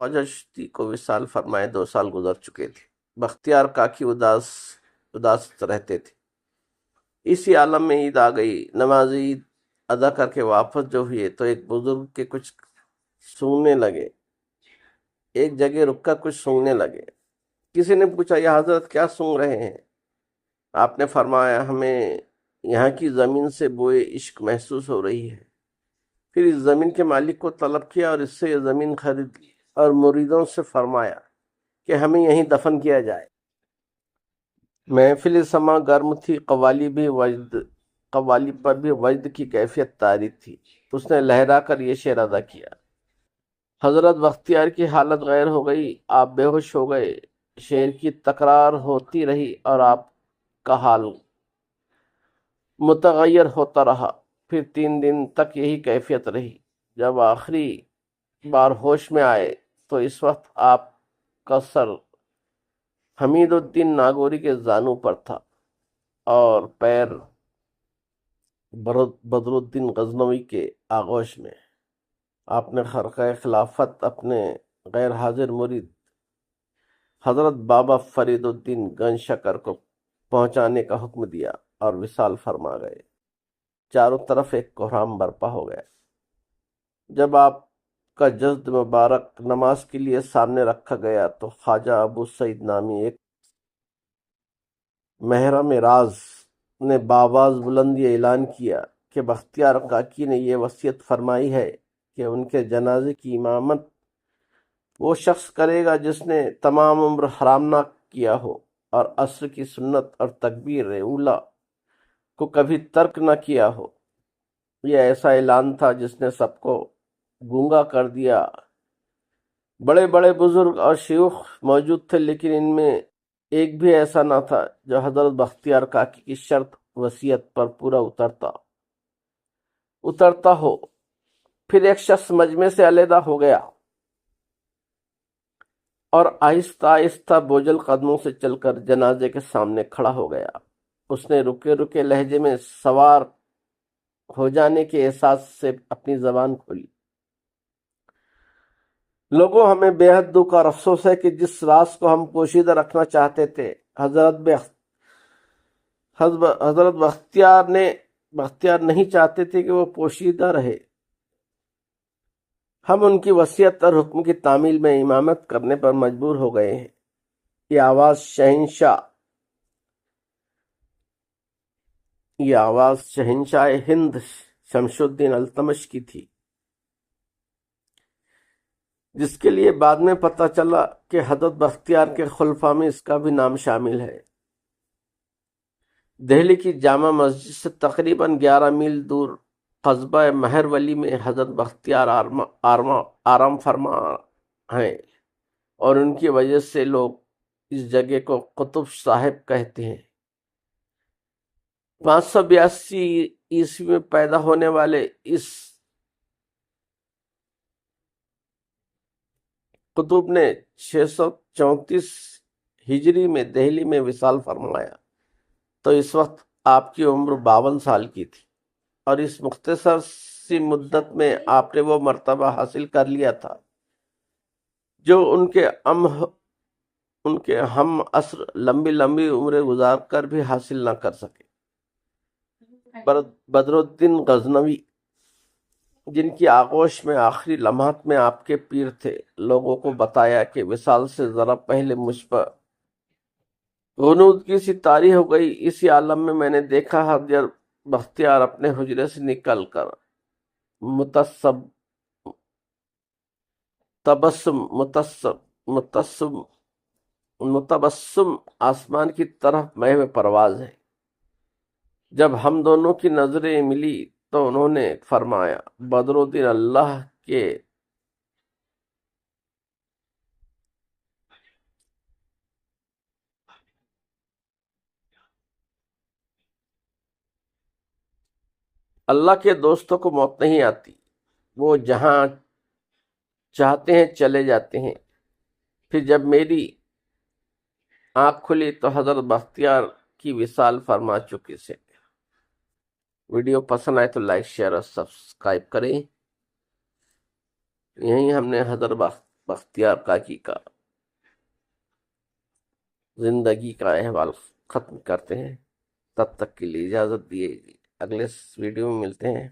خواجہ چشتی کو وصال فرمائے 2 سال گزر چکے تھے۔ بختیار کاکی اداس رہتے تھے۔ اسی عالم میں عید آ گئی۔ نماز عید ادا کر کے واپس جو ہوئے تو ایک بزرگ کے کچھ سونگنے لگے، ایک جگہ رک کر کچھ سونگنے لگے۔ کسی نے پوچھا، یا حضرت کیا سونگ رہے ہیں؟ آپ نے فرمایا، ہمیں یہاں کی زمین سے بوئے عشق محسوس ہو رہی ہے۔ پھر اس زمین کے مالک کو طلب کیا اور اس سے یہ زمین خرید لی، اور مریدوں سے فرمایا کہ ہمیں یہیں دفن کیا جائے۔ محفل سما گرم تھی، قوالی پر بھی وجد کی کیفیت طاری تھی۔ اس نے لہرا کر یہ شعر ادا کیا: حضرت بختیار کی حالت غیر ہو گئی، آپ بے ہوش ہو گئے، شعر کی تکرار ہوتی رہی اور آپ کا حال متغیر ہوتا رہا۔ پھر 3 دن تک یہی کیفیت رہی۔ جب آخری بار ہوش میں آئے تو اس وقت آپ کا سر حمید الدین ناگوری کے زانو پر تھا اور پیر بدر الدین غزنوی کے آغوش میں۔ آپ نے خرقہ خلافت اپنے غیر حاضر مرید حضرت بابا فرید الدین گنج شکر کو پہنچانے کا حکم دیا اور وصال فرما گئے۔ چاروں طرف ایک کوہرام برپا ہو گیا۔ جب آپ کا جسد مبارک نماز کے لیے سامنے رکھا گیا تو خواجہ ابو سعید نامی ایک محرم راز نے بآواز بلندی اعلان کیا کہ بختیار کاکی نے یہ وصیت فرمائی ہے کہ ان کے جنازے کی امامت وہ شخص کرے گا جس نے تمام عمر حرام نہ کیا ہو اور عصر کی سنت اور تکبیر اولا کو کبھی ترک نہ کیا ہو۔ یہ ایسا اعلان تھا جس نے سب کو گونگا کر دیا۔ بڑے بڑے بزرگ اور شیوخ موجود تھے، لیکن ان میں ایک بھی ایسا نہ تھا جو حضرت بختیار کاکی کی شرط وصیت پر پورا اترتا ہو۔ پھر ایک شخص مجمع سے علیحدہ ہو گیا اور آہستہ آہستہ بوجھل قدموں سے چل کر جنازے کے سامنے کھڑا ہو گیا۔ اس نے رکے رکے لہجے میں سوار ہو جانے کے احساس سے اپنی زبان کھولی: لوگوں، ہمیں بے حد دکھ اور افسوس ہے کہ جس راز کو ہم پوشیدہ رکھنا چاہتے تھے، حضرت بختیار نہیں چاہتے تھے کہ وہ پوشیدہ رہے۔ ہم ان کی وصیت اور حکم کی تعمیل میں امامت کرنے پر مجبور ہو گئے ہیں۔ یہ آواز شہنشاہ ہند شمس الدین التمش کی تھی، جس کے لیے بعد میں پتہ چلا کہ حضرت بختیار کے خلفاء میں اس کا بھی نام شامل ہے۔ دہلی کی جامع مسجد سے تقریباً 11 میل دور قصبہ مہر ولی میں حضرت بختیار آرام فرما ہیں، اور ان کی وجہ سے لوگ اس جگہ کو قطب صاحب کہتے ہیں۔ 582 عیسوی میں پیدا ہونے والے اس قطب نے 634 ہجری میں دہلی میں وصال فرمایا تو اس وقت آپ کی عمر 52 سال کی تھی، اور اس مختصر سی مدت میں آپ نے وہ مرتبہ حاصل کر لیا تھا جو ان کے ہم عصر لمبی عمریں گزار کر بھی حاصل نہ کر سکے۔ بدر الدین غزنوی، جن کی آغوش میں آخری لمحات میں آپ کے پیر تھے، لوگوں کو بتایا کہ وصال سے ذرا پہلے مجھ پر غنودگی سی طاری ہو گئی۔ اسی عالم میں میں نے دیکھا حضرت بختیار اپنے حجرے سے نکل کر متبسم آسمان کی طرف محو پرواز ہے۔ جب ہم دونوں کی نظریں ملی تو انہوں نے فرمایا: بدر الدین، اللہ کے دوستوں کو موت نہیں آتی، وہ جہاں چاہتے ہیں چلے جاتے ہیں۔ پھر جب میری آنکھ کھلی تو حضرت بختیار کی وصال فرما چکی سے۔ ویڈیو پسند آئے تو لائک، شیئر اور سبسکرائب کریں۔ یہیں ہم نے حضرت بختیار کاکی کا زندگی کا احوال ختم کرتے ہیں۔ تب تک کے لیے اجازت دیے، اگلے ویڈیو میں ملتے ہیں۔